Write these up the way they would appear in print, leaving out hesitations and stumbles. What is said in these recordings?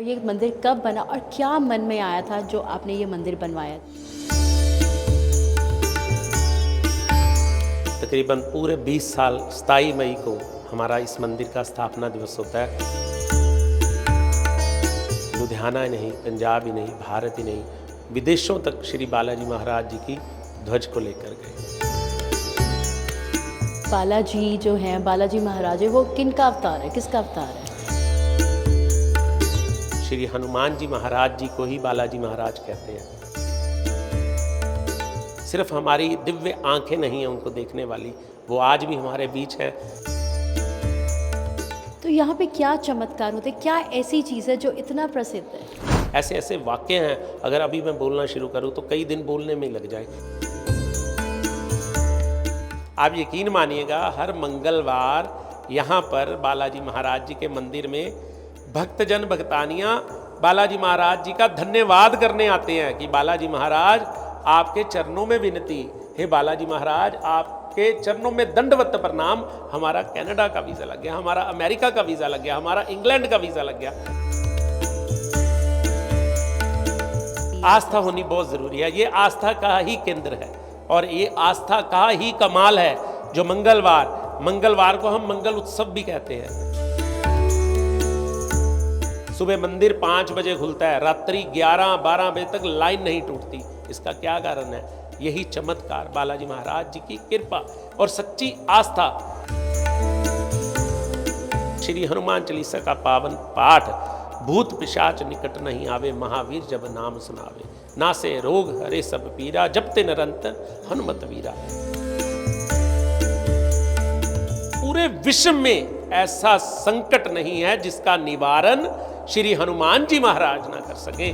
ये मंदिर कब बना और क्या मन में आया था जो आपने ये मंदिर बनवाया? तकरीबन पूरे 20 साल 27 मई को हमारा इस मंदिर का स्थापना दिवस होता है। लुधियाना ही नहीं, पंजाब ही नहीं, भारत ही नहीं, विदेशों तक श्री बालाजी महाराज जी की ध्वज को लेकर गए। बालाजी जो हैं, बालाजी महाराज है, वो किन का अवतार है, किसका अवतार है? श्री हनुमान जी महाराज जी को ही बालाजी महाराज कहते हैं। सिर्फ हमारी दिव्य आंखें नहीं हैं उनको देखने वाली, वो आज भी हमारे बीच हैं। तो यहाँ पे क्या चमत्कार होते, क्या ऐसी चीज़ है जो इतना प्रसिद्ध है? ऐसे ऐसे वाक्य हैं, अगर अभी मैं बोलना शुरू करूं तो कई दिन बोलने में ही लग जाए। आप यकीन मानिएगा, हर मंगलवार यहाँ पर बालाजी महाराज जी के मंदिर में भक्तजन भक्तानियाँ बालाजी महाराज जी का धन्यवाद करने आते हैं कि बालाजी महाराज आपके चरणों में विनती, हे बालाजी महाराज आपके चरणों में दंडवत प्रणाम। हमारा कनाडा का वीज़ा लग गया, हमारा अमेरिका का वीज़ा लग गया, हमारा इंग्लैंड का वीज़ा लग गया। आस्था होनी बहुत ज़रूरी है, ये आस्था का ही केंद्र है और ये आस्था का ही कमाल है जो मंगलवार को हम मंगल उत्सव भी कहते हैं। सुबह मंदिर 5 बजे खुलता है, रात्रि 11-12 बजे तक लाइन नहीं टूटती। इसका क्या कारण है? यही चमत्कार, बालाजी महाराज जी की कृपा और सच्ची आस्था। श्री हनुमान चालीसा का पावन पाठ, भूत पिशाच निकट नहीं आवे, महावीर जब नाम सुनावे, नासे रोग हरे सब पीरा, जपते निरंतर हनुमत वीरा। पूरे विश्व में ऐसा संकट नहीं है जिसका निवारण श्री हनुमान जी महाराज ना कर सके।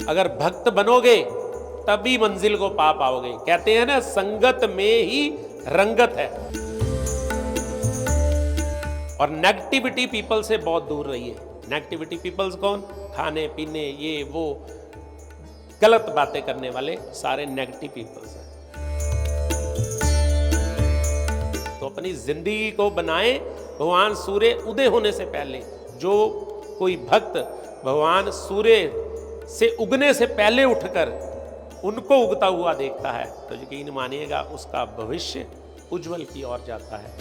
अगर भक्त बनोगे तभी मंजिल को पा पाओगे। कहते हैं ना, संगत में ही रंगत है। और नेगेटिविटी पीपल से बहुत दूर रहिए। नेगेटिविटी पीपल्स कौन? खाने पीने, ये वो गलत बातें करने वाले सारे नेगेटिव पीपल्स हैं। तो अपनी जिंदगी को बनाएं भगवान सूर्य उदय होने से पहले। जो कोई भक्त भगवान सूर्य से उगने से पहले उठकर उनको उगता हुआ देखता है तो यकीन मानिएगा उसका भविष्य उज्जवल की ओर जाता है।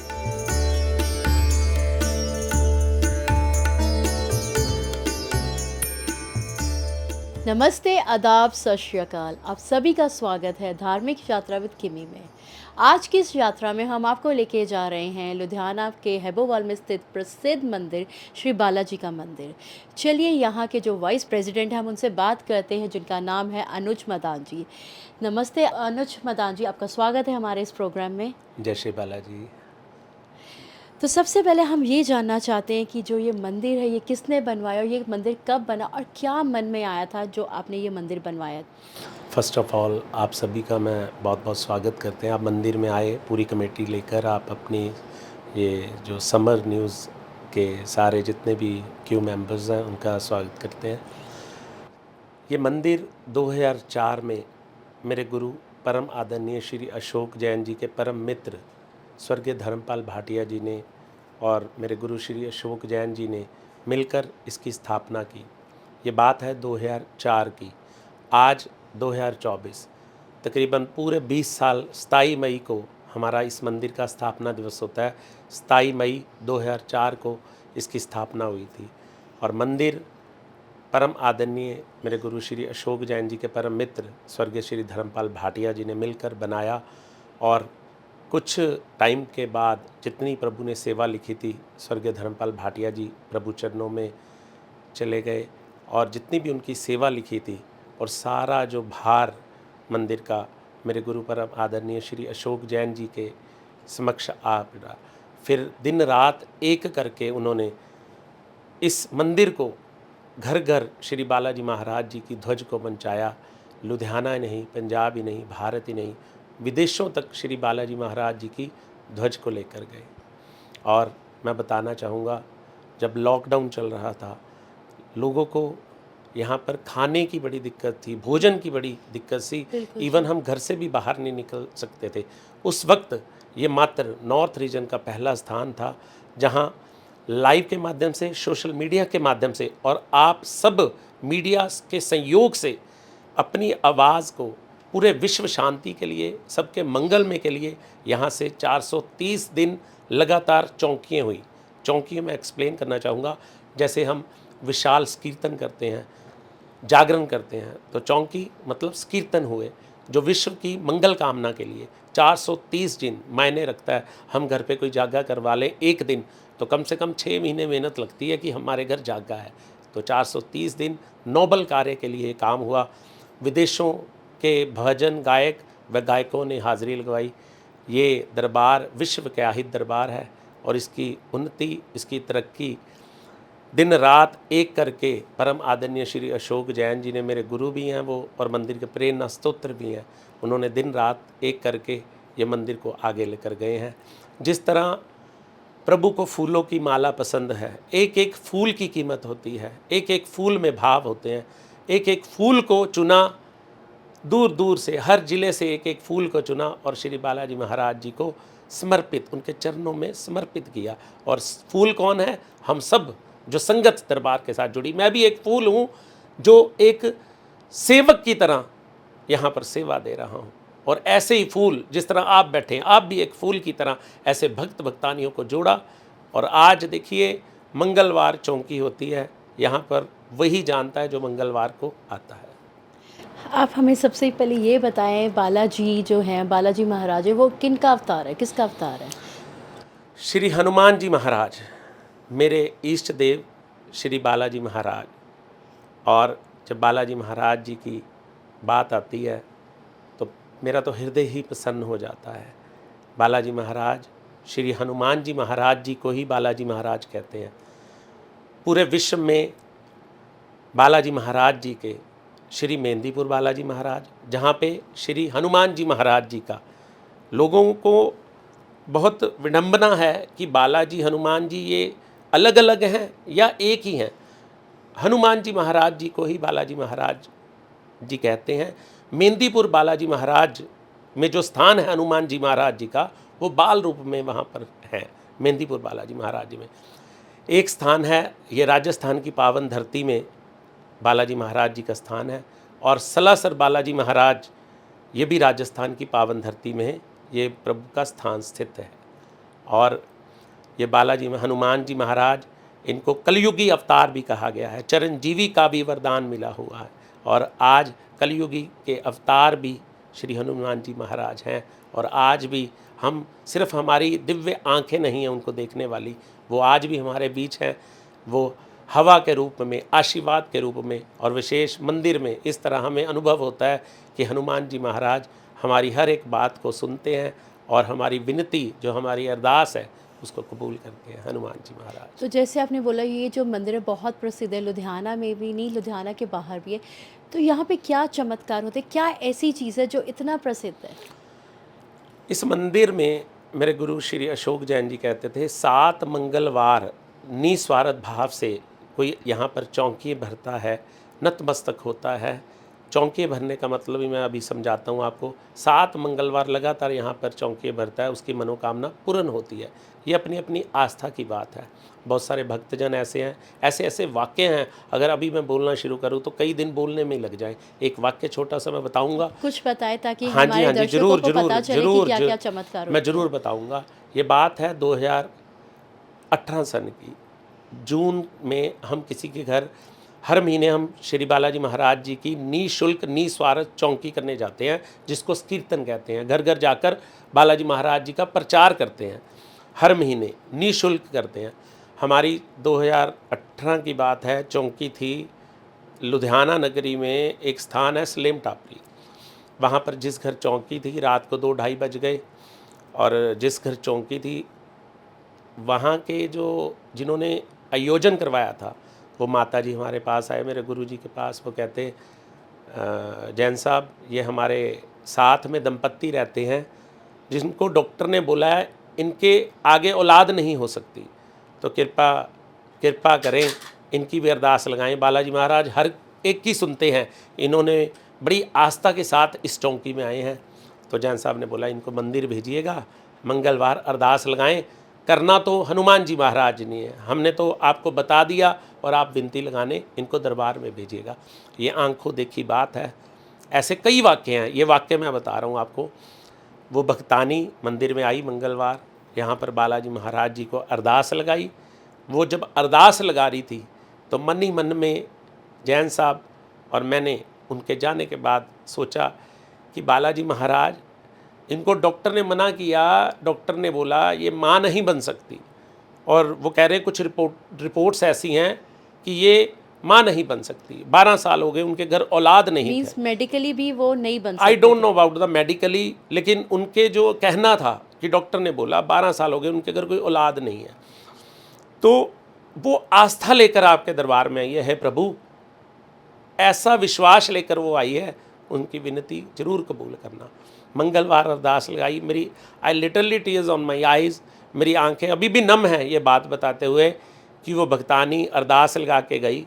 नमस्ते, आदाब, सत श्री अकाल। आप सभी का स्वागत है धार्मिक यात्रा विद किमी में। आज की इस यात्रा में हम आपको लेके जा रहे हैं लुधियाना के हेबोवाल में स्थित प्रसिद्ध मंदिर श्री बालाजी का मंदिर। चलिए यहाँ के जो वाइस प्रेसिडेंट हैं हम उनसे बात करते हैं, जिनका नाम है अनुज मदान जी। नमस्ते अनुज मदान जी, आपका स्वागत है हमारे इस प्रोग्राम में। जय श्री बालाजी। तो सबसे पहले हम ये जानना चाहते हैं कि जो ये मंदिर है ये किसने बनवाया और ये मंदिर कब बना और क्या मन में आया था जो आपने ये मंदिर बनवाया? फर्स्ट ऑफ ऑल आप सभी का मैं बहुत बहुत स्वागत करते हैं। आप मंदिर में आए पूरी कमेटी लेकर, आप अपनी ये जो समर न्यूज़ के सारे जितने भी क्यू मेंबर्स हैं उनका स्वागत करते हैं। ये मंदिर 2004 में मेरे गुरु परम आदरणीय श्री अशोक जैन जी के परम मित्र स्वर्गीय धर्मपाल भाटिया जी ने और मेरे गुरु श्री अशोक जैन जी ने मिलकर इसकी स्थापना की। ये बात है 2004 की। आज 2024, तकरीबन पूरे 20 साल 27 मई को हमारा इस मंदिर का स्थापना दिवस होता है। 27 मई 2004 को इसकी स्थापना हुई थी और मंदिर परम आदरणीय मेरे गुरु श्री अशोक जैन जी के परम मित्र स्वर्गीय श्री धर्मपाल भाटिया जी ने मिलकर बनाया। और कुछ टाइम के बाद जितनी प्रभु ने सेवा लिखी थी, स्वर्गीय धर्मपाल भाटिया जी प्रभु चरणों में चले गए और जितनी भी उनकी सेवा लिखी थी और सारा जो भार मंदिर का मेरे गुरु परम आदरणीय श्री अशोक जैन जी के समक्ष आ पड़ा। फिर दिन रात एक करके उन्होंने इस मंदिर को घर घर श्री बालाजी महाराज जी की ध्वज को पहुंचाया। लुधियाना ही नहीं, पंजाब ही नहीं, भारत ही नहीं, विदेशों तक श्री बालाजी महाराज जी की ध्वज को लेकर गए। और मैं बताना चाहूँगा, जब लॉकडाउन चल रहा था लोगों को यहाँ पर खाने की बड़ी दिक्कत थी, भोजन की बड़ी दिक्कत थी, इवन हम घर से भी बाहर नहीं निकल सकते थे। उस वक्त ये मात्र नॉर्थ रीजन का पहला स्थान था जहाँ लाइव के माध्यम से, सोशल मीडिया के माध्यम से और आप सब मीडिया के संयोग से अपनी आवाज़ को पूरे विश्व शांति के लिए, सबके मंगल में के लिए यहाँ से 430 दिन लगातार चौकियाँ हुई। चौकियों में एक्सप्लेन करना चाहूँगा, जैसे हम विशाल कीर्तन करते हैं, जागरण करते हैं, तो चौकी मतलब कीर्तन हुए जो विश्व की मंगल कामना के लिए 430 दिन मायने रखता है। हम घर पे कोई जागा करवा लें एक दिन तो कम से कम 6 महीने मेहनत लगती है कि हमारे घर जागा है। तो 430 दिन नोबल कार्य के लिए काम हुआ। विदेशों के भजन गायक व गायकों ने हाज़िरी लगवाई। ये दरबार विश्व के आहिद दरबार है और इसकी उन्नति, इसकी तरक्की दिन रात एक करके परम आदरणीय श्री अशोक जैन जी ने, मेरे गुरु भी हैं वो और मंदिर के प्रेरणा स्तोत्र भी हैं, उन्होंने दिन रात एक करके ये मंदिर को आगे लेकर गए हैं। जिस तरह प्रभु को फूलों की माला पसंद है, एक एक फूल की कीमत होती है, एक एक फूल में भाव होते हैं, एक एक फूल को चुना, दूर दूर से हर जिले से एक एक फूल को चुना और श्री बालाजी महाराज जी को समर्पित, उनके चरणों में समर्पित किया। और फूल कौन है? हम सब जो संगत दरबार के साथ जुड़ी। मैं भी एक फूल हूँ जो एक सेवक की तरह यहाँ पर सेवा दे रहा हूँ। और ऐसे ही फूल जिस तरह आप बैठे हैं, आप भी एक फूल की तरह ऐसे भक्त भक्तानियों को जोड़ा। और आज देखिए मंगलवार चौकी होती है, यहाँ पर वही जानता है जो मंगलवार को आता है। आप हमें सबसे पहले ये बताएं, बालाजी जो हैं, बालाजी महाराज है, वो किन का अवतार है, किसका अवतार है? श्री हनुमान जी महाराज मेरे इष्ट देव श्री बालाजी महाराज। और जब बालाजी महाराज जी की बात आती है तो मेरा तो हृदय ही प्रसन्न हो जाता है। बालाजी महाराज, श्री हनुमान जी महाराज जी को ही बालाजी महाराज कहते हैं। पूरे विश्व में बालाजी महाराज जी के श्री मेहंदीपुर बालाजी महाराज, जहाँ पे श्री हनुमान जी महाराज जी का लोगों को बहुत विडंबना है कि बालाजी हनुमान जी ये अलग अलग हैं या एक ही हैं। हनुमान जी महाराज जी को ही बालाजी महाराज जी कहते हैं। मेहंदीपुर बालाजी महाराज में जो स्थान है हनुमान जी महाराज जी का, वो बाल रूप में वहाँ पर है। मेहंदीपुर बालाजी महाराज जी में एक स्थान है, ये राजस्थान की पावन धरती में बालाजी महाराज जी का स्थान है। और सलासर बालाजी महाराज ये भी राजस्थान की पावन धरती में है, ये प्रभु का स्थान स्थित है। और ये बालाजी में हनुमान जी महाराज, इनको कलयुगी अवतार भी कहा गया है, चिरंजीवी का भी वरदान मिला हुआ है। और आज कलयुगी के अवतार भी श्री हनुमान जी महाराज हैं। और आज भी हम सिर्फ हमारी दिव्य आंखें नहीं हैं उनको देखने वाली, वो आज भी हमारे बीच हैं। वो हवा के रूप में, आशीर्वाद के रूप में और विशेष मंदिर में इस तरह हमें अनुभव होता है कि हनुमान जी महाराज हमारी हर एक बात को सुनते हैं और हमारी विनती, जो हमारी अरदास है, उसको कबूल करते हैं हनुमान जी महाराज। तो जैसे आपने बोला ये जो मंदिर है बहुत प्रसिद्ध है, लुधियाना में भी नहीं, लुधियाना के बाहर भी है, तो यहाँ पे क्या चमत्कार होते हैं, क्या ऐसी चीज़ है जो इतना प्रसिद्ध है? इस मंदिर में मेरे गुरु श्री अशोक जैन जी कहते थे, 7 मंगलवार निस्वार्थ भाव से कोई यहाँ पर चौकी भरता है, नतमस्तक होता है। चौकी भरने का मतलब ही मैं अभी समझाता हूँ आपको। 7 मंगलवार लगातार यहाँ पर चौकी भरता है, उसकी मनोकामना पूर्ण होती है। ये अपनी अपनी आस्था की बात है। बहुत सारे भक्तजन ऐसे हैं, ऐसे ऐसे वाक्य हैं, अगर अभी मैं बोलना शुरू करूँ तो कई दिन बोलने में लग जाए। एक वाक्य छोटा सा मैं बताऊँगा, कुछ बताएं ताकि हाँ जी, हमारे हाँ जी, दर्शकों जरूर को जरूर पता चले कि जरूर क्या क्या जरूर चमत्कार मैं होते ज़रूर हैं। बताऊँगा। ये बात है 2018 सन की जून में। हम किसी के घर हर महीने हम श्री बालाजी महाराज जी की निःशुल्क निस्वार्थ चौकी करने जाते हैं, जिसको कीर्तन कहते हैं। घर घर जाकर बालाजी महाराज जी का प्रचार करते हैं, हर महीने निःशुल्क करते हैं। हमारी 2018 की बात है, चौकी थी लुधियाना नगरी में, एक स्थान है सलेम टापरी। वहाँ पर जिस घर चौकी थी, रात को 2-2:30 बज गए और जिस घर चौकी थी वहाँ के जो जिन्होंने आयोजन करवाया था वो माता जी हमारे पास आए, मेरे गुरु जी के पास। वो कहते, जैन साहब ये हमारे साथ में दंपत्ति रहते हैं जिनको डॉक्टर ने बोला है इनके आगे औलाद नहीं हो सकती, तो कृपा करें, इनकी भी अरदास लगाएं। बालाजी महाराज हर एक की सुनते हैं। इन्होंने बड़ी आस्था के साथ इस चौकी में आए हैं। तो जैन साहब ने बोला इनको मंदिर भेजिएगा, मंगलवार अरदास लगाएं, करना तो हनुमान जी महाराज ने है, हमने तो आपको बता दिया और आप विनती लगाने इनको दरबार में भेजिएगा। ये आंखों देखी बात है। ऐसे कई वाक्य हैं, ये वाक्य मैं बता रहा हूँ आपको। वो भक्तानी मंदिर में आई मंगलवार, यहाँ पर बालाजी महाराज जी को अरदास लगाई। वो जब अरदास लगा रही थी तो मन ही मन में जैन साहब और मैंने उनके जाने के बाद सोचा कि बालाजी महाराज, इनको डॉक्टर ने मना किया, डॉक्टर ने बोला ये माँ नहीं बन सकती, और वो कह रहे हैं कुछ रिपोर्ट्स ऐसी हैं कि ये माँ नहीं बन सकती। 12 साल हो गए, उनके घर औलाद नहीं मीन्स थे। मेडिकली भी वो नहीं बन आई सकते डोंट थे। नो अबाउट द मेडिकली, लेकिन उनके जो कहना था कि डॉक्टर ने बोला 12 साल हो गए, उनके घर कोई औलाद नहीं है। तो वो आस्था लेकर आपके दरबार में आई है प्रभु, ऐसा विश्वास लेकर वो आई है, उनकी विनती जरूर कबूल करना। मंगलवार अरदास लगाई, मेरी I literally tears on my eyes, मेरी आंखें अभी भी नम हैं ये बात बताते हुए कि वो भक्तानी अरदास लगा के गई।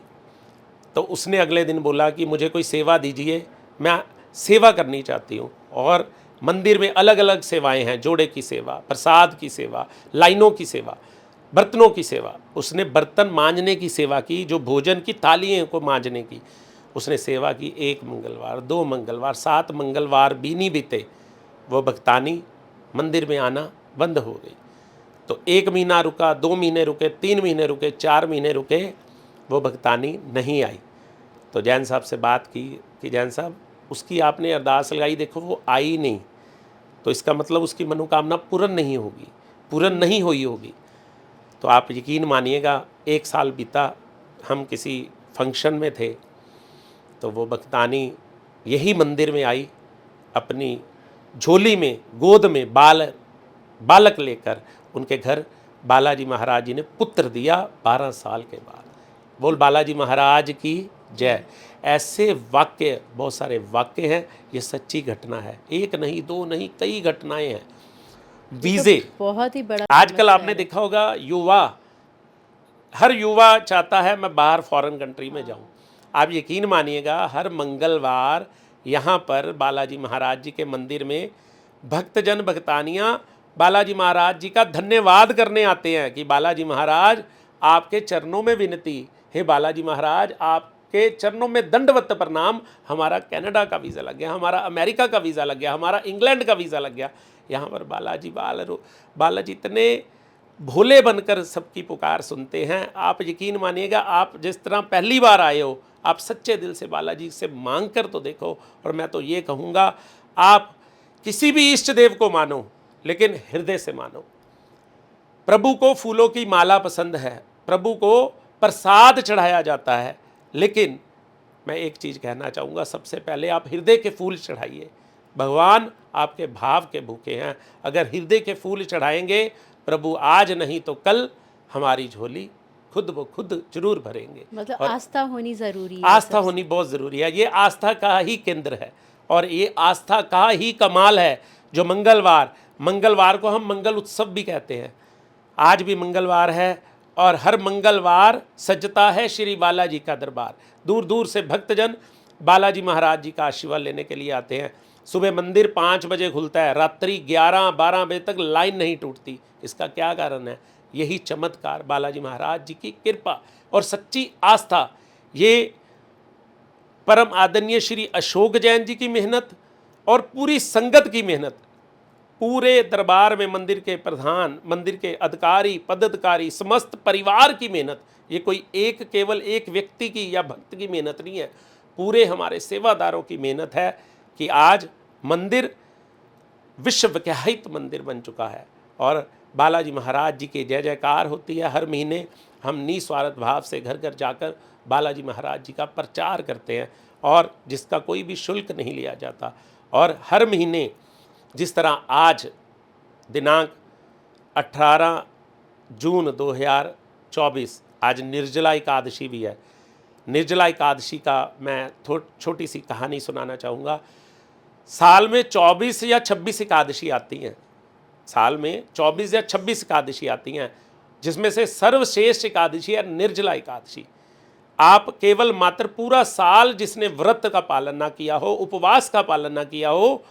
तो उसने अगले दिन बोला कि मुझे कोई सेवा दीजिए, मैं सेवा करनी चाहती हूँ। और मंदिर में अलग अलग सेवाएं हैं, जोड़े की सेवा, प्रसाद की सेवा, लाइनों की सेवा, बर्तनों की सेवा। उसने बर्तन मांजने की सेवा की, जो भोजन की थालियों को मांजने की उसने सेवा की। 1 मंगलवार, 2 मंगलवार, 7 मंगलवार भी नहीं बीते, वो भक्तानी मंदिर में आना बंद हो गई। तो 1 महीना रुका, 2 महीने रुके, 3 महीने रुके, 4 महीने रुके, वो भक्तानी नहीं आई। तो जैन साहब से बात की कि जैन साहब, उसकी आपने अरदास लगाई, देखो वो आई नहीं, तो इसका मतलब उसकी मनोकामना पूर्ण नहीं होगी, पूर्ण नहीं हुई होगी। तो आप यकीन मानिएगा 1 साल बीता, हम किसी फंक्शन में थे, तो वो भक्तानी यही मंदिर में आई, अपनी झोली में गोद में बालक लेकर उनके घर बालाजी महाराज जी ने पुत्र दिया 12 साल के बाद। बोल बालाजी महाराज की जय। ऐसे वाक्य, बहुत सारे वाक्य हैं, ये सच्ची घटना है, एक नहीं, 2 नहीं, कई घटनाएं हैं। वीज़े, बहुत ही बड़ा आजकल आपने देखा होगा युवा, हर युवा चाहता है मैं बाहर फॉरेन कंट्री में जाऊं। आप यकीन मानिएगा हर मंगलवार यहाँ पर बालाजी महाराज जी के मंदिर में भक्तजन भक्तानियाँ बालाजी महाराज जी का धन्यवाद करने आते हैं कि बालाजी महाराज आपके चरणों में विनती, हे बालाजी महाराज आपके चरणों में दंडवत प्रणाम, हमारा कनाडा का वीज़ा लग गया, हमारा अमेरिका का वीज़ा लग गया, हमारा इंग्लैंड का वीज़ा लग गया। यहाँ पर बालाजी इतने भोले बनकर सबकी पुकार सुनते हैं। आप यकीन मानिएगा, आप जिस तरह पहली बार आए हो, आप सच्चे दिल से बालाजी से मांग कर तो देखो। और मैं तो ये कहूँगा, आप किसी भी इष्ट देव को मानो, लेकिन हृदय से मानो। प्रभु को फूलों की माला पसंद है, प्रभु को प्रसाद चढ़ाया जाता है, लेकिन मैं एक चीज़ कहना चाहूँगा, सबसे पहले आप हृदय के फूल चढ़ाइए। भगवान आपके भाव के भूखे हैं। अगर हृदय के फूल चढ़ाएंगे, प्रभु आज नहीं तो कल हमारी झोली खुद ब खुद जरूर भरेंगे। मतलब आस्था होनी ज़रूरी है। आस्था होनी बहुत ज़रूरी है। ये आस्था का ही केंद्र है और ये आस्था का ही कमाल है। जो मंगलवार को हम मंगल उत्सव भी कहते हैं। आज भी मंगलवार है और हर मंगलवार सजता है श्री बालाजी का दरबार। दूर दूर से भक्तजन बालाजी महाराज जी का आशीर्वाद लेने के लिए आते हैं। सुबह मंदिर 5 बजे खुलता है, रात्रि 11-12 बजे तक लाइन नहीं टूटती। इसका क्या कारण है? यही चमत्कार, बालाजी महाराज जी की कृपा और सच्ची आस्था। ये परम आदरणीय श्री अशोक जैन जी की मेहनत और पूरी संगत की मेहनत, पूरे दरबार में मंदिर के प्रधान, मंदिर के अधिकारी, पदाधिकारी, समस्त परिवार की मेहनत। ये कोई केवल एक व्यक्ति की या भक्त की मेहनत नहीं है, पूरे हमारे सेवादारों की मेहनत है कि आज मंदिर विश्व विख्यात मंदिर बन चुका है। और बालाजी महाराज जी की जय जयकार होती है। हर महीने हम निस्वार्थ भाव से घर घर जाकर बालाजी महाराज जी का प्रचार करते हैं और जिसका कोई भी शुल्क नहीं लिया जाता। और हर महीने जिस तरह आज दिनांक 18 जून 2024 आज निर्जला एकादशी भी है। निर्जला एकादशी का मैं छोटी सी कहानी सुनाना चाहूँगा। साल में 24 या 26 एकादशी आती हैं, साल में 24 या 26 एकादशी आती हैं, जिसमें से सर्वश्रेष्ठ एकादशी है निर्जला एकादशी। आप केवल मात्र पूरा साल जिसने व्रत का पालन ना किया हो, उपवास का पालन ना किया हो,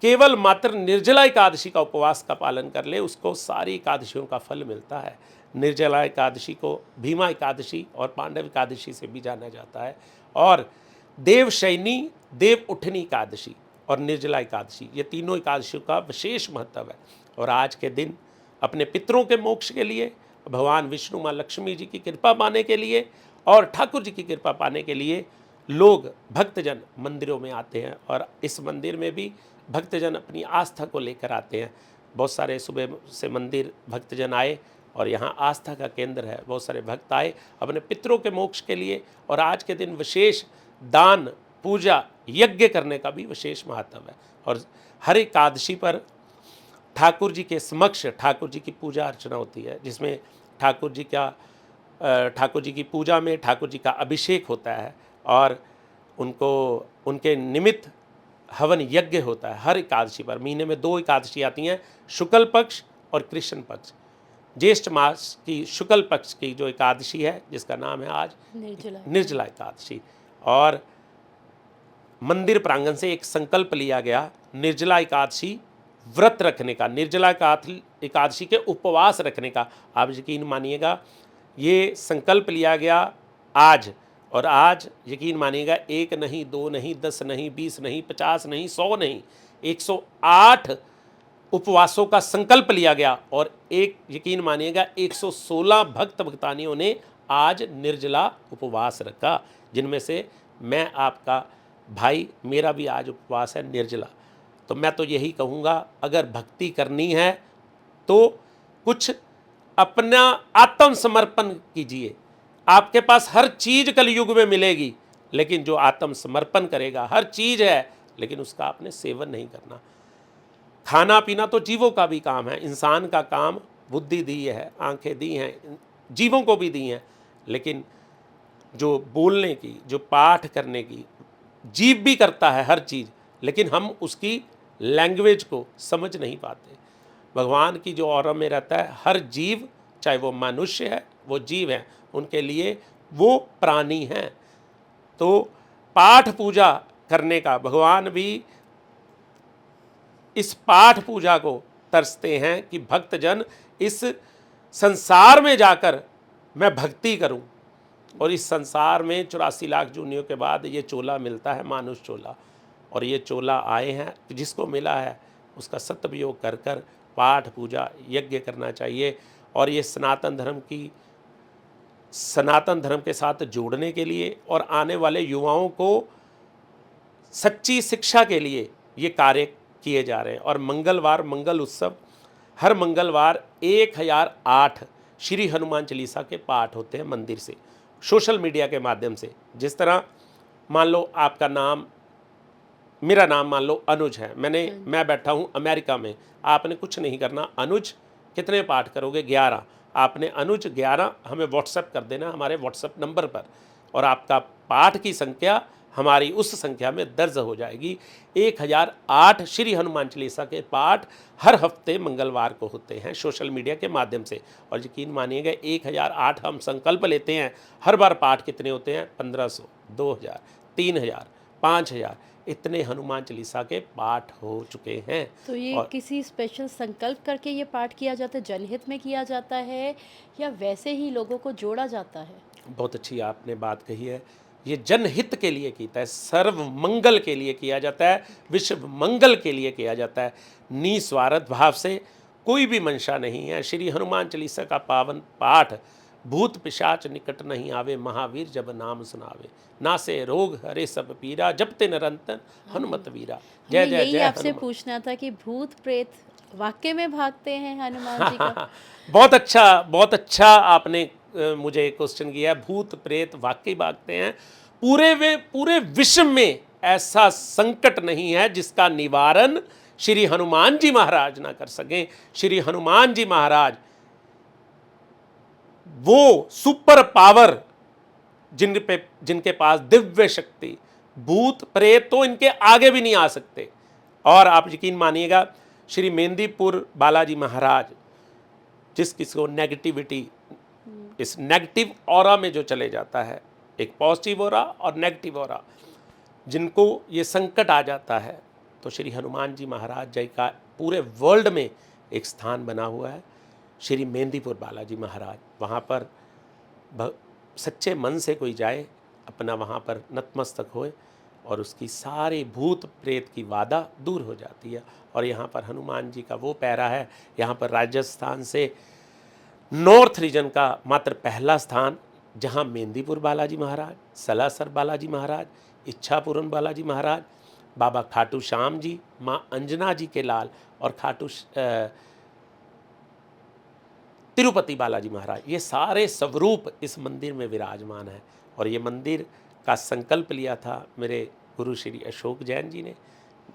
केवल मात्र निर्जला एकादशी का उपवास का पालन कर ले, उसको सारी एकादशियों का फल मिलता है। निर्जला एकादशी को भीमा एकादशी और पांडव एकादशी से भी जाना जाता है। और देवशयनी, देव उठनी एकादशी और निर्जला एकादशी, ये तीनों एकादशियों का विशेष महत्व है। और आज के दिन अपने पितरों के मोक्ष के लिए, भगवान विष्णु माँ लक्ष्मी जी की कृपा पाने के लिए और ठाकुर जी की कृपा पाने के लिए लोग, भक्तजन मंदिरों में आते हैं। और इस मंदिर में भी भक्तजन अपनी आस्था को लेकर आते हैं। बहुत सारे सुबह से मंदिर भक्तजन आए और यहाँ आस्था का केंद्र है। बहुत सारे भक्त आए अपने पितरों के मोक्ष के लिए। और आज के दिन विशेष दान, पूजा, यज्ञ करने का भी विशेष महत्व है। और हर एकादशी पर ठाकुर जी के समक्ष ठाकुर जी की पूजा अर्चना होती है, जिसमें ठाकुर जी की पूजा में ठाकुर जी का अभिषेक होता है और उनके निमित्त हवन यज्ञ होता है। हर एकादशी पर, महीने में 2 एकादशी आती हैं, शुक्ल पक्ष और कृष्ण पक्ष। ज्येष्ठ मास की शुक्ल पक्ष की जो एकादशी है, जिसका नाम है आज निर्जला एकादशी। और मंदिर प्रांगण से एक संकल्प लिया गया निर्जला एकादशी व्रत रखने का, निर्जला एकादशी के उपवास रखने का। आप यकीन मानिएगा, ये संकल्प लिया गया आज। और आज यकीन मानिएगा 1 नहीं, 2 नहीं, 10 नहीं, 20 नहीं, 50 नहीं, 100 नहीं, 108 उपवासों का संकल्प लिया गया। और यकीन मानिएगा 116 भक्त भक्तानियों ने आज निर्जला उपवास रखा, जिनमें से मैं आपका भाई, मेरा भी आज उपवास है निर्जला। तो मैं तो यही कहूँगा, अगर भक्ति करनी है तो कुछ अपना आत्मसमर्पण कीजिए। आपके पास हर चीज़ कलयुग में मिलेगी, लेकिन जो आत्मसमर्पण करेगा, हर चीज़ है लेकिन उसका आपने सेवन नहीं करना। खाना पीना तो जीवों का भी काम है, इंसान का काम। बुद्धि दी है, आंखें दी हैं, जीवों को भी दी हैं, लेकिन जो बोलने की, जो पाठ करने की, जीव भी करता है हर चीज़, लेकिन हम उसकी लैंग्वेज को समझ नहीं पाते। भगवान की जो ऑरा में रहता है, हर जीव, चाहे वो मनुष्य है, वो जीव है, उनके लिए वो प्राणी हैं। तो पाठ पूजा करने का, भगवान भी इस पाठ पूजा को तरसते हैं कि भक्तजन इस संसार में जाकर मैं भक्ति करूं। और इस संसार में 84 लाख जूनियों के बाद ये चोला मिलता है, मानुष चोला। और ये चोला आए हैं, जिसको मिला है उसका सदुपयोग कर कर पाठ पूजा यज्ञ करना चाहिए। और ये सनातन धर्म के साथ जोड़ने के लिए और आने वाले युवाओं को सच्ची शिक्षा के लिए ये कार्य किए जा रहे हैं। और मंगलवार मंगल उत्सव, हर मंगलवार 1008 श्री हनुमान चालीसा के पाठ होते हैं मंदिर से, सोशल मीडिया के माध्यम से। जिस तरह मान लो आपका नाम, मेरा नाम मान लो अनुज है, मैं बैठा हूँ अमेरिका में, आपने कुछ नहीं करना। अनुज कितने पाठ करोगे? 11। आपने अनुज 11 हमें व्हाट्सएप कर देना, हमारे व्हाट्सएप नंबर पर, और आपका पाठ की संख्या हमारी उस संख्या में दर्ज हो जाएगी। 1008 श्री हनुमान चालीसा के पाठ हर हफ्ते मंगलवार को होते हैं सोशल मीडिया के माध्यम से। और यकीन मानिएगा 1008 हम संकल्प लेते हैं, हर बार पाठ कितने होते हैं? 1500, 2000, 3000, 5000, इतने हनुमान चालीसा के पाठ हो चुके हैं। तो ये किसी स्पेशल संकल्प करके ये पाठ किया जाता है, जनहित में किया जाता है, या वैसे ही लोगों को जोड़ा जाता है? बहुत अच्छी आपने बात कही है। ये जनहित के लिए किया है, सर्व मंगल के लिए किया जाता है, विश्व मंगल के लिए किया जाता है। निस्वार्थ भाव से, कोई भी मंशा नहीं है। श्री हनुमान चालीसा का पावन पाठ, भूत पिशाच निकट नहीं आवे, महावीर जब नाम सुनावे, नासे रोग हरे सब पीरा, जपते निरंतर हनुमत वीरा। जय जय जय। आपसे पूछना था कि भूत प्रेत वाकई में भागते हैं हनुमान जी का? बहुत अच्छा आपने मुझे क्वेश्चन किया है। भूत प्रेत वाकई भागते हैं। पूरे विश्व में ऐसा संकट नहीं है जिसका निवारण श्री हनुमान जी महाराज ना कर सकें। श्री हनुमान जी महाराज वो सुपर पावर जिनके पास दिव्य शक्ति, भूत प्रेत तो इनके आगे भी नहीं आ सकते। और आप यकीन मानिएगा, श्री मेहंदीपुर बालाजी महाराज, जिस किसी को नेगेटिविटी, इस नेगेटिव ऑरा में जो चले जाता है, एक पॉजिटिव ऑरा और नेगेटिव ऑरा, जिनको ये संकट आ जाता है, तो श्री हनुमान जी महाराज जी का पूरे वर्ल्ड में एक स्थान बना हुआ है, श्री मेहंदीपुर बालाजी महाराज। वहाँ पर सच्चे मन से कोई जाए, अपना वहाँ पर नतमस्तक होए और उसकी सारी भूत प्रेत की बाधा दूर हो जाती है। और यहाँ पर हनुमान जी का वो पैरा है, यहाँ पर राजस्थान से नॉर्थ रीजन का मात्र पहला स्थान, जहाँ मेहंदीपुर बालाजी महाराज, सलासर बालाजी महाराज, इच्छापुरम बालाजी महाराज, बाबा खाटू श्याम जी, माँ अंजना जी के लाल और तिरुपति बालाजी महाराज, ये सारे स्वरूप इस मंदिर में विराजमान हैं। और ये मंदिर का संकल्प लिया था मेरे गुरु श्री अशोक जैन जी ने,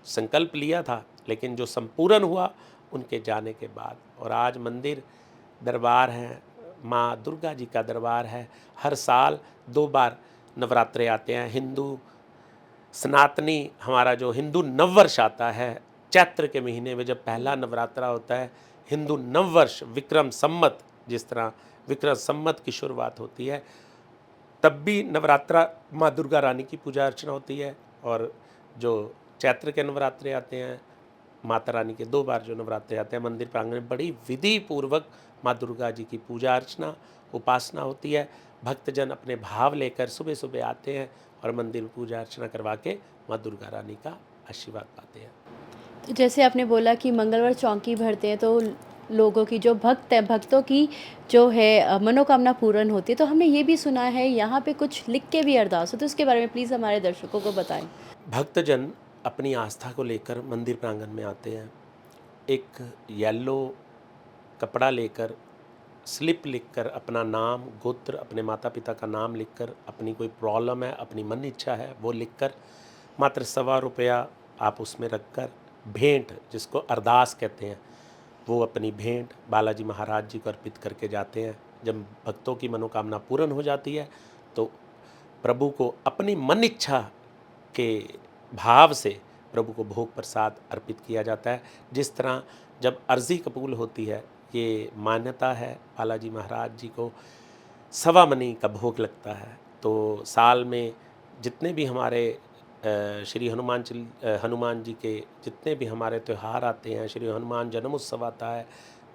संकल्प लिया था, लेकिन जो संपूर्ण हुआ उनके जाने के बाद। और आज मंदिर दरबार है, माँ दुर्गा जी का दरबार है। हर साल 2 बार नवरात्रे आते हैं। हिंदू सनातनी हमारा जो हिंदू नववर्ष आता है चैत्र के महीने में, जब पहला नवरात्रा होता है, हिंदू नववर्ष विक्रम संवत, जिस तरह विक्रम संवत की शुरुआत होती है, तब भी नवरात्रा माँ दुर्गा रानी की पूजा अर्चना होती है। और जो चैत्र के नवरात्रे आते हैं, माता रानी के 2 बार जो नवरात्रे आते हैं, मंदिर प्रांगण में बड़ी विधि पूर्वक माँ दुर्गा जी की पूजा अर्चना उपासना होती है। भक्तजन अपने भाव लेकर सुबह सुबह आते हैं और मंदिर में पूजा अर्चना करवा के माँ दुर्गा रानी का आशीर्वाद पाते हैं। तो जैसे आपने बोला कि मंगलवार चौकी भरते हैं तो लोगों की जो भक्त हैं, भक्तों की जो है मनोकामना पूर्ण होती है। तो हमने ये भी सुना है यहाँ पे कुछ लिख के भी अरदास हो, तो उसके बारे में प्लीज़ हमारे दर्शकों को बताएं। भक्तजन अपनी आस्था को लेकर मंदिर प्रांगण में आते हैं। एक येलो कपड़ा लेकर, स्लिप लिखकर, अपना नाम, गोत्र, अपने माता पिता का नाम लिखकर, अपनी कोई प्रॉब्लम है, अपनी मन इच्छा है वो लिखकर, मात्र ₹1.25 आप उसमें रखकर भेंट, जिसको अरदास कहते हैं, वो अपनी भेंट बालाजी महाराज जी को अर्पित करके जाते हैं। जब भक्तों की मनोकामना पूर्ण हो जाती है तो प्रभु को अपनी मन इच्छा के भाव से प्रभु को भोग प्रसाद अर्पित किया जाता है। जिस तरह जब अर्जी कबूल होती है, ये मान्यता है, बालाजी महाराज जी को सवा मनी का भोग लगता है। तो साल में जितने भी हमारे श्री हनुमान जी के जितने भी हमारे त्यौहार आते हैं, श्री हनुमान जन्म उत्सव आता है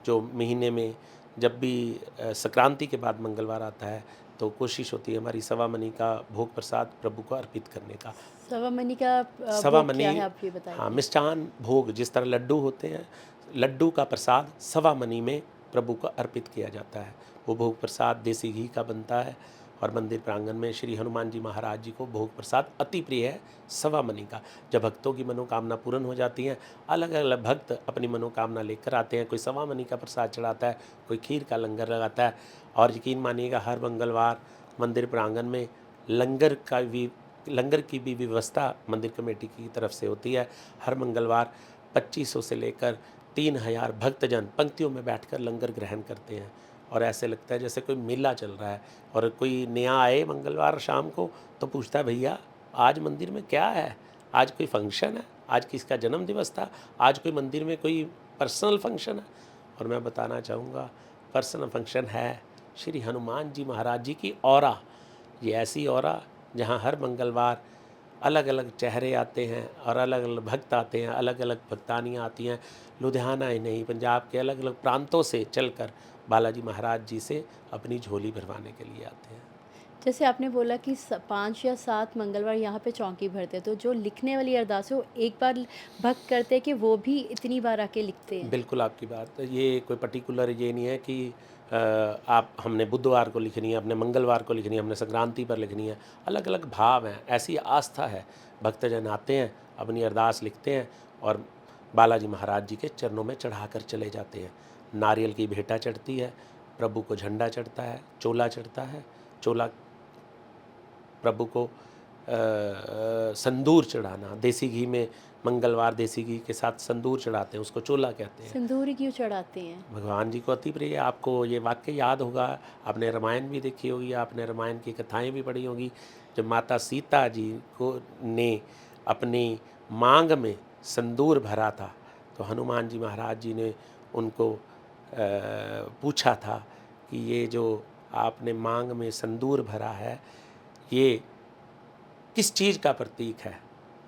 जो महीने में, जब भी संक्रांति के बाद मंगलवार आता है, तो कोशिश होती है हमारी सवा मनी का भोग प्रसाद प्रभु को अर्पित करने का। सवा मनी का सवा भोग मनी, क्या है आप ये बताइए। हाँ, मिष्ठान भोग, जिस तरह लड्डू होते हैं, लड्डू का प्रसाद सवा मनी में प्रभु को अर्पित किया जाता है। वो भोग प्रसाद देसी घी का बनता है और मंदिर प्रांगण में श्री हनुमान जी महाराज जी को भोग प्रसाद अति प्रिय है सवा मनी का। जब भक्तों की मनोकामना पूर्ण हो जाती हैं, अलग अलग भक्त अपनी मनोकामना लेकर आते हैं। कोई सवा मनी का प्रसाद चढ़ाता है, कोई खीर का लंगर लगाता है। और यकीन मानिएगा, हर मंगलवार मंदिर प्रांगण में लंगर की भी व्यवस्था मंदिर कमेटी की तरफ से होती है। हर मंगलवार 2500 से लेकर 3000 भक्तजन पंक्तियों में बैठकर लंगर ग्रहण करते हैं। और ऐसे लगता है जैसे कोई मेला चल रहा है। और कोई नया आए मंगलवार शाम को तो पूछता है, भैया आज मंदिर में क्या है, आज कोई फंक्शन है, आज किसका जन्म दिवस था, आज कोई मंदिर में कोई पर्सनल फंक्शन है। और मैं बताना चाहूँगा, पर्सनल फंक्शन है श्री हनुमान जी महाराज जी की औरा। ये ऐसी औरा जहाँ हर मंगलवार अलग अलग चेहरे आते हैं और अलग अलग भक्त आते हैं, अलग अलग भक्तानियाँ आती हैं। लुधियाना ही नहीं, पंजाब के अलग अलग प्रांतों से चलकर बालाजी महाराज जी से अपनी झोली भरवाने के लिए आते हैं। जैसे आपने बोला कि 5 या 7 मंगलवार यहाँ पे चौकी भरते हैं, तो जो लिखने वाली अरदास है वो एक बार भक्त करते हैं कि वो भी इतनी बार आके लिखते हैं? बिल्कुल आपकी बात, ये कोई पर्टिकुलर ये नहीं है कि आप हमने बुधवार को लिखनी है, हमने मंगलवार को लिखनी है, हमने संक्रांति पर लिखनी है। अलग अलग भाव हैं, ऐसी आस्था है। भक्तजन आते हैं, अपनी अरदास लिखते हैं और बालाजी महाराज जी के चरणों में चढ़ा कर चले जाते हैं। नारियल की भेंटा चढ़ती है, प्रभु को झंडा चढ़ता है, चोला चढ़ता है। चोला प्रभु को संदूर चढ़ाना, देसी घी में मंगलवार देसी घी के साथ संदूर चढ़ाते हैं, उसको चोला कहते हैं। सिंदूर क्यों चढ़ाते हैं? भगवान जी को अति प्रिय है। आपको ये वाक्य याद होगा, आपने रामायण भी देखी होगी, आपने रामायण की कथाएं भी पढ़ी होगी। जब माता सीता जी को ने अपनी मांग में संदूर भरा था तो हनुमान जी महाराज जी ने उनको पूछा था कि ये जो आपने मांग में संदूर भरा है, ये किस चीज़ का प्रतीक है।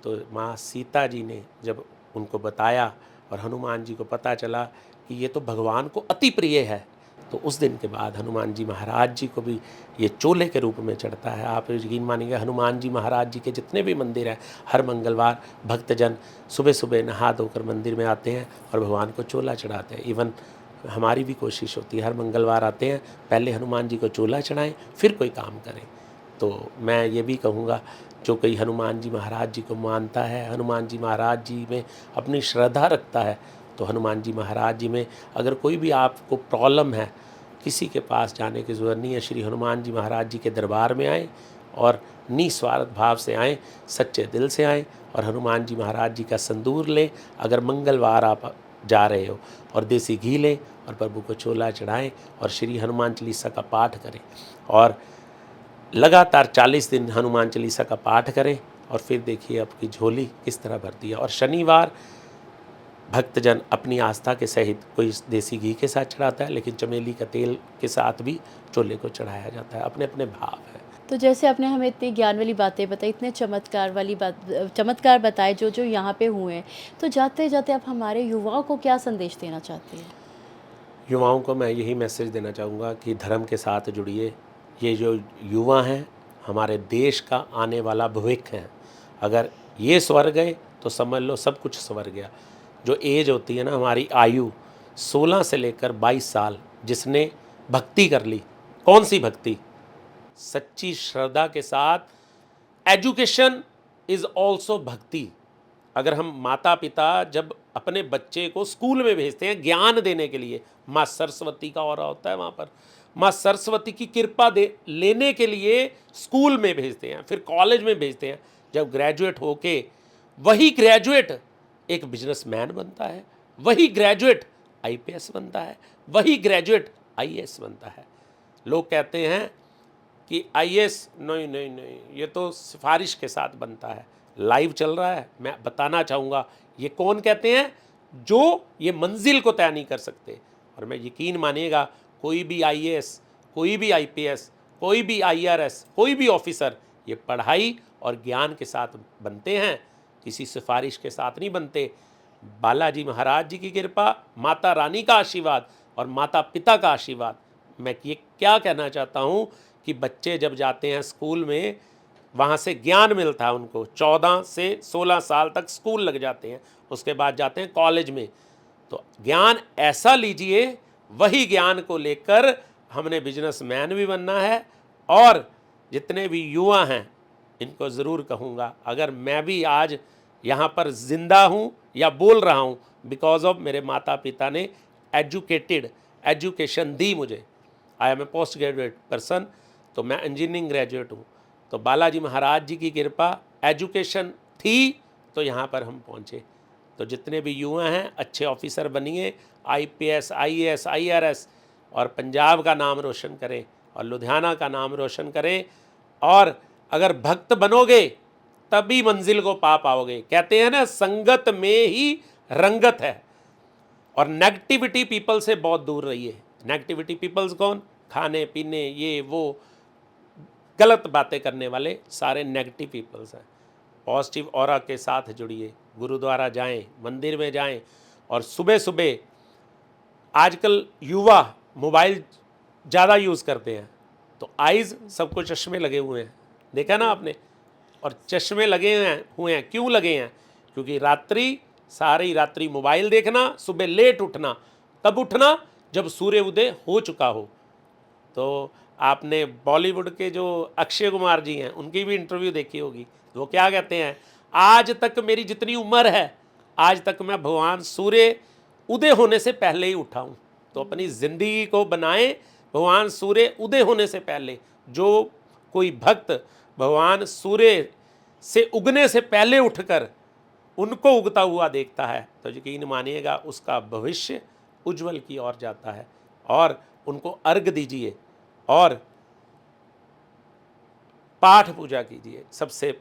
तो माँ सीता जी ने जब उनको बताया और हनुमान जी को पता चला कि ये तो भगवान को अति प्रिय है। तो उस दिन के बाद हनुमान जी महाराज जी को भी ये चोले के रूप में चढ़ता है। आप यकीन मानेंगे, हनुमान जी महाराज जी के जितने भी मंदिर हैं, हर मंगलवार भक्तजन सुबह सुबह नहा धोकर मंदिर में आते हैं और भगवान को चोला चढ़ाते हैं। इवन हमारी भी कोशिश होती है, हर मंगलवार आते हैं, पहले हनुमान जी को चोला चढ़ाएं, फिर कोई काम करें। तो मैं ये भी कहूँगा, जो कोई हनुमान जी महाराज जी को मानता है, हनुमान जी महाराज जी में अपनी श्रद्धा रखता है, तो हनुमान जी महाराज जी में अगर कोई भी आपको प्रॉब्लम है, किसी के पास जाने की ज़रूरत नहीं है। श्री हनुमान जी महाराज जी के दरबार में आएँ और निस्वार्थ भाव से आएँ, सच्चे दिल से आएँ और हनुमान जी महाराज जी का संदूर लें। अगर मंगलवार आप जा रहे हो और देसी घी लें और प्रभु को चोला चढ़ाएँ और श्री हनुमान चालीसा का पाठ करें और लगातार 40 दिन हनुमान चालीसा का पाठ करें और फिर देखिए आपकी झोली किस तरह भरती है। और शनिवार भक्तजन अपनी आस्था के सहित कोई देसी घी के साथ चढ़ाता है, लेकिन चमेली का तेल के साथ भी चोले को चढ़ाया जाता है। अपने अपने भाव है। तो जैसे आपने हमें इतनी ज्ञान वाली बातें बताई, इतने चमत्कार वाली चमत्कार बताए जो यहाँ पे हुए हैं, तो जाते जाते आप हमारे युवाओं को क्या संदेश देना चाहते हैं? युवाओं को मैं यही मैसेज देना चाहूँगा कि धर्म के साथ जुड़िए। ये जो युवा हैं, हमारे देश का आने वाला भविष्य हैं। अगर ये स्वर गए तो समझ लो सब कुछ स्वर गया। जो एज होती है ना, हमारी आयु 16 से लेकर 22 साल, जिसने भक्ति कर ली, कौन सी भक्ति? सच्ची श्रद्धा के साथ। एजुकेशन इज़ ऑल्सो भक्ति। अगर हम माता पिता जब अपने बच्चे को स्कूल में भेजते हैं ज्ञान देने के लिए, माँ सरस्वती का ऑरा होता है वहाँ पर, माँ सरस्वती की कृपा दे लेने के लिए स्कूल में भेजते हैं, फिर कॉलेज में भेजते हैं। जब ग्रेजुएट होके वही ग्रेजुएट एक बिजनेसमैन बनता है, वही ग्रेजुएट आईपीएस बनता है, वही ग्रेजुएट आईएएस बनता है। लोग कहते हैं कि आईएएस नहीं नहीं नहीं, ये तो सिफारिश के साथ बनता है। लाइव चल रहा है, मैं बताना चाहूँगा ये कौन कहते हैं जो ये मंजिल को तय नहीं कर सकते। और मैं यकीन मानिएगा, कोई भी आईएएस, कोई भी आईपीएस, कोई भी आईआरएस, कोई भी ऑफिसर, ये पढ़ाई और ज्ञान के साथ बनते हैं, किसी सिफारिश के साथ नहीं बनते। बालाजी महाराज जी की कृपा, माता रानी का आशीर्वाद और माता पिता का आशीर्वाद। मैं ये क्या कहना चाहता हूँ कि बच्चे जब जाते हैं स्कूल में, वहाँ से ज्ञान मिलता है उनको। 14 से 16 साल तक स्कूल लग जाते हैं, उसके बाद जाते हैं कॉलेज में। तो ज्ञान ऐसा लीजिए, वही ज्ञान को लेकर हमने बिजनेसमैन भी बनना है। और जितने भी युवा हैं, इनको ज़रूर कहूँगा, अगर मैं भी आज यहाँ पर ज़िंदा हूँ या बोल रहा हूँ, बिकॉज ऑफ मेरे माता पिता ने एजुकेशन दी मुझे। I am a post graduate person, तो मैं इंजीनियरिंग ग्रेजुएट हूँ। तो बालाजी महाराज जी की कृपा, एजुकेशन थी तो यहाँ पर हम पहुँचे। तो जितने भी युवा हैं, अच्छे ऑफिसर बनिए, आईपीएस, आईएएस, आईआरएस, और पंजाब का नाम रोशन करें और लुधियाना का नाम रोशन करें। और अगर भक्त बनोगे तभी मंजिल को पा पाओगे। कहते हैं ना, संगत में ही रंगत है। और नेगेटिविटी पीपल से बहुत दूर रहिए। नेगेटिविटी पीपल्स कौन? खाने पीने, ये वो गलत बातें करने वाले सारे नेगेटिव पीपल्स हैं। पॉजिटिव ऑरा के साथ जुड़िए, गुरुद्वारा जाएं, मंदिर में जाएं। और सुबह सुबह आजकल युवा मोबाइल ज़्यादा यूज़ करते हैं, तो आइज़ सबको चश्मे लगे हुए हैं, देखा ना आपने। और चश्मे लगे हुए हैं क्यों लगे हैं? क्योंकि रात्रि, सारी रात्रि मोबाइल देखना, सुबह लेट उठना। कब उठना? जब सूर्य उदय हो चुका हो। तो आपने बॉलीवुड के जो अक्षय कुमार जी हैं, उनकी भी इंटरव्यू देखी होगी। तो वो क्या कहते हैं, आज तक मेरी जितनी उम्र है, आज तक मैं भगवान सूर्य उदय होने से पहले ही उठा हूँ। तो अपनी ज़िंदगी को बनाएं भगवान सूर्य उदय होने से पहले। जो कोई भक्त भगवान सूर्य से उगने से पहले उठकर उनको उगता हुआ देखता है, तो यकीन मानिएगा उसका भविष्य उज्जवल की ओर जाता है। और उनको अर्घ दीजिए और पाठ पूजा कीजिए। सबसे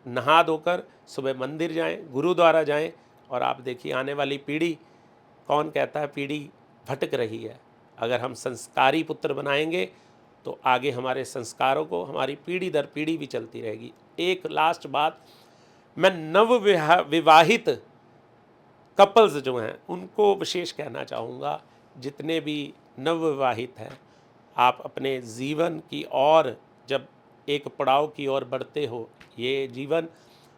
नहा धोकर सुबह मंदिर जाएं, गुरुद्वारा जाएं। और आप देखिए, आने वाली पीढ़ी, कौन कहता है पीढ़ी भटक रही है? अगर हम संस्कारी पुत्र बनाएंगे तो आगे हमारे संस्कारों को हमारी पीढ़ी दर पीढ़ी भी चलती रहेगी। एक लास्ट बात, मैं नव विवाहित कपल्स जो हैं उनको विशेष कहना चाहूँगा, जितने भी नवविवाहित हैं, आप अपने जीवन की ओर जब एक पड़ाव की ओर बढ़ते हो, ये जीवन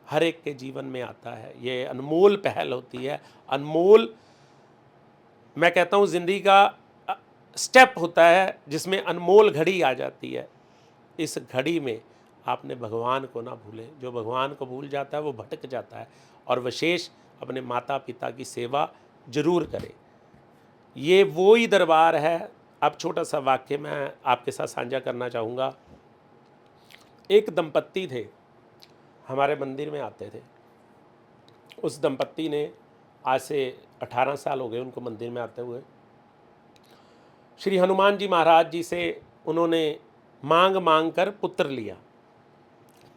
हर एक के जीवन में आता है, ये अनमोल पहल होती है, अनमोल मैं कहता हूँ ज़िंदगी का स्टेप होता है जिसमें अनमोल घड़ी आ जाती है। इस घड़ी में आपने भगवान को ना भूलें, जो भगवान को भूल जाता है वो भटक जाता है, और विशेष अपने माता पिता की सेवा जरूर करें। ये वो ही दरबार है। अब छोटा सा वाक्य मैं आपके साथ साझा करना चाहूँगा। एक दंपत्ति थे, हमारे मंदिर में आते थे। उस दंपत्ति ने आज से 18 साल हो गए उनको मंदिर में आते हुए। श्री हनुमान जी महाराज जी से उन्होंने मांग मांग कर पुत्र लिया।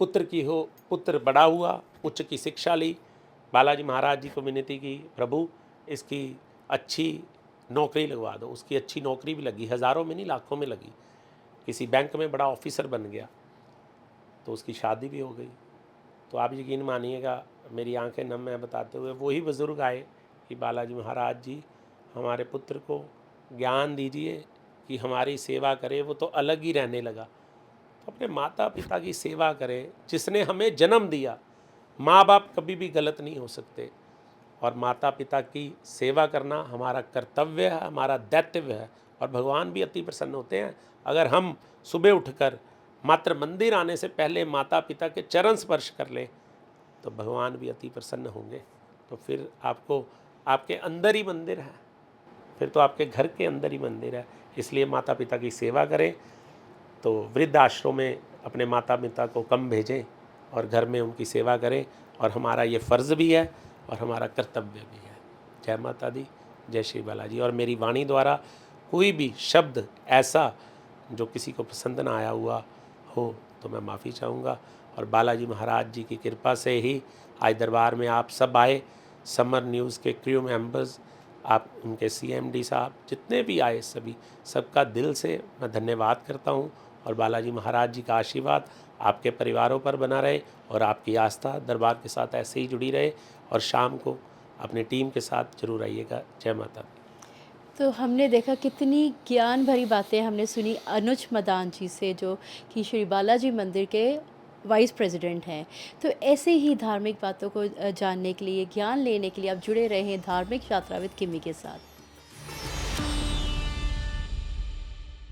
पुत्र बड़ा हुआ, उच्च की शिक्षा ली। बालाजी महाराज जी को विनती की, प्रभु इसकी अच्छी नौकरी लगवा दो। उसकी अच्छी नौकरी भी लगी, हज़ारों में नहीं लाखों में लगी। किसी बैंक में बड़ा ऑफिसर बन गया, तो उसकी शादी भी हो गई। तो आप यकीन मानिएगा, मेरी आंखें नम हैं बताते हुए, वही बुज़ुर्ग आए कि बालाजी महाराज जी हमारे पुत्र को ज्ञान दीजिए कि हमारी सेवा करे। वो तो अलग ही रहने लगा। तो अपने माता पिता की सेवा करें, जिसने हमें जन्म दिया। माँ बाप कभी भी गलत नहीं हो सकते, और माता पिता की सेवा करना हमारा कर्तव्य है, हमारा दायित्व है। और भगवान भी अति प्रसन्न होते हैं अगर हम सुबह उठकर मात्र मंदिर आने से पहले माता पिता के चरण स्पर्श कर लें, तो भगवान भी अति प्रसन्न होंगे। तो फिर आपको आपके अंदर ही मंदिर है, फिर तो आपके घर के अंदर ही मंदिर है। इसलिए माता पिता की सेवा करें। तो वृद्ध आश्रम में अपने माता पिता को कम भेजें और घर में उनकी सेवा करें, और हमारा ये फ़र्ज़ भी है और हमारा कर्तव्य भी है। जय माता दी, जय श्री बालाजी। और मेरी वाणी द्वारा कोई भी शब्द ऐसा जो किसी को पसंद ना आया हुआ हो तो मैं माफ़ी चाहूँगा। और बालाजी महाराज जी की कृपा से ही आज दरबार में आप सब आए। समर न्यूज़ के क्रू मेंबर्स, आप उनके CMD साहब, जितने भी आए सभी, सबका दिल से मैं धन्यवाद करता हूँ। और बालाजी महाराज जी का आशीर्वाद आपके परिवारों पर बना रहे, और आपकी आस्था दरबार के साथ ऐसे ही जुड़ी रहे। और शाम को अपनी टीम के साथ जरूर आइएगा। जय माता दी। तो हमने देखा कितनी ज्ञान भरी बातें हमने सुनी अनुज मदान जी से, जो कि श्री बालाजी मंदिर के वाइस प्रेसिडेंट हैं। तो ऐसे ही धार्मिक बातों को जानने के लिए, ज्ञान लेने के लिए आप जुड़े रहें धार्मिक यात्रा विद किमी के साथ।